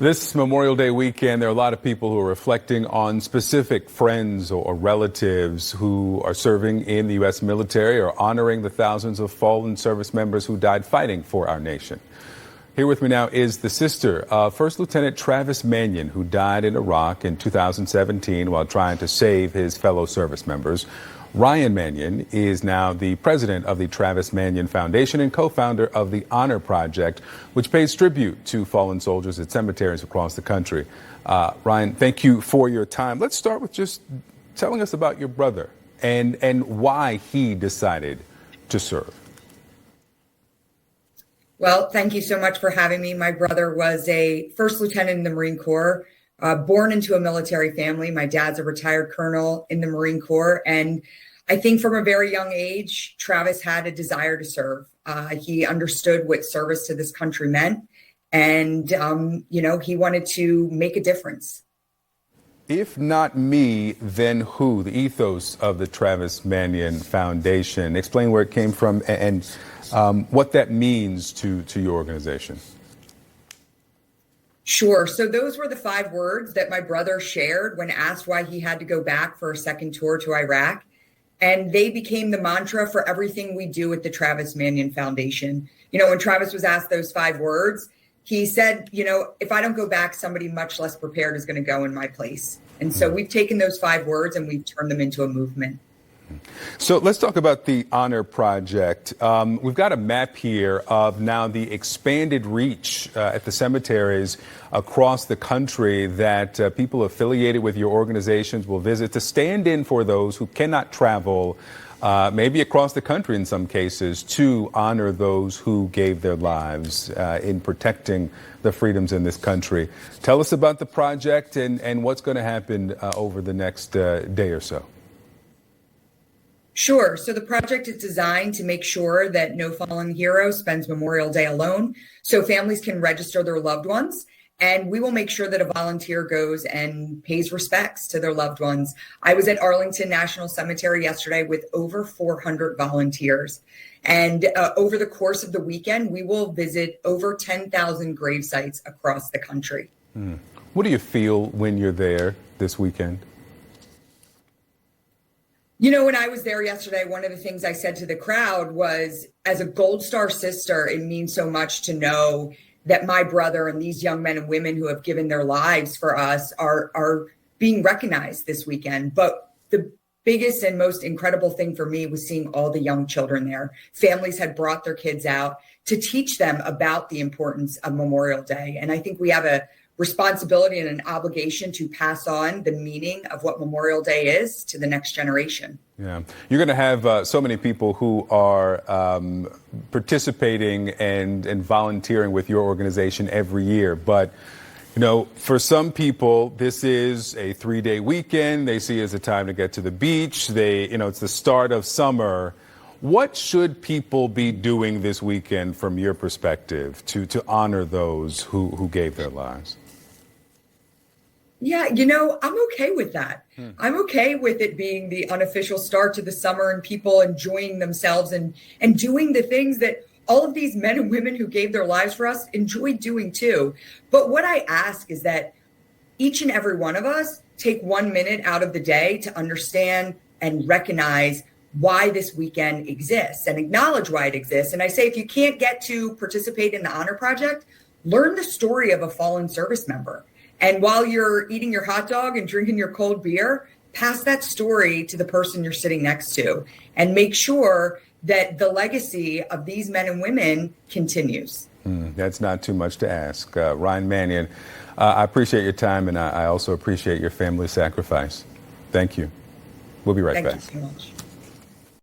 This Memorial Day weekend, there are a lot of people who are reflecting on specific friends or relatives who are serving in the U.S. military or honoring the thousands of fallen service members who died fighting for our nation. Here with me now is the sister of First Lieutenant Travis Manion, who died in Iraq in 2017 while trying to save his fellow service members. Ryan Manion is now the president of the Travis Manion Foundation and co-founder of the Honor Project, which pays tribute to fallen soldiers at cemeteries across the country. Ryan, thank you for your time. Let's start with just telling us about your brother and why he decided to serve. Well, thank you so much for having me. My brother was a first lieutenant in the Marine Corps, born into a military family. My dad's a retired colonel in the Marine Corps. And I think from a very young age, Travis had a desire to serve. He understood what service to this country meant. And, he wanted to make a difference. If not me, then who? The ethos of the Travis Manion Foundation. Explain where it came from and what that means to your organization. Sure. So those were the 5 words that my brother shared when asked why he had to go back for a second tour to Iraq. And they became the mantra for everything we do at the Travis Manion Foundation. When Travis was asked those 5 words, he said, if I don't go back, somebody much less prepared is going to go in my place. And so we've taken those 5 words and we've turned them into a movement. So let's talk about the Honor Project. We've got a map here of now the expanded reach at the cemeteries across the country that people affiliated with your organizations will visit to stand in for those who cannot travel, maybe across the country in some cases, to honor those who gave their lives in protecting the freedoms in this country. Tell us about the project and what's going to happen over the next day or so. Sure. So the project is designed to make sure that no fallen hero spends Memorial Day alone, so families can register their loved ones. And we will make sure that a volunteer goes and pays respects to their loved ones. I was at Arlington National Cemetery yesterday with over 400 volunteers. And over the course of the weekend, we will visit over 10,000 grave sites across the country. What do you feel when you're there this weekend? When I was there yesterday, one of the things I said to the crowd was, as a Gold Star sister, it means so much to know that my brother and these young men and women who have given their lives for us are being recognized this weekend. But the biggest and most incredible thing for me was seeing all the young children there. Families had brought their kids out to teach them about the importance of Memorial Day. And I think we have a responsibility and an obligation to pass on the meaning of what Memorial Day is to the next generation. Yeah, you're going to have so many people who are participating and volunteering with your organization every year. But, for some people, this is a 3-day weekend. They see it as a time to get to the beach. It's the start of summer. What should people be doing this weekend from your perspective to honor those who gave their lives? Yeah, I'm okay with that. I'm okay with it being the unofficial start to the summer and people enjoying themselves and doing the things that all of these men and women who gave their lives for us enjoy doing too. But what I ask is that each and every one of us take 1 minute out of the day to understand and recognize why this weekend exists and acknowledge why it exists. And I say, if you can't get to participate in the Honor Project, learn the story of a fallen service member. And while you're eating your hot dog and drinking your cold beer, pass that story to the person you're sitting next to and make sure that the legacy of these men and women continues. That's not too much to ask. Ryan Manion, I appreciate your time, and I also appreciate your family's sacrifice. Thank you. We'll be right back. Thank you so much.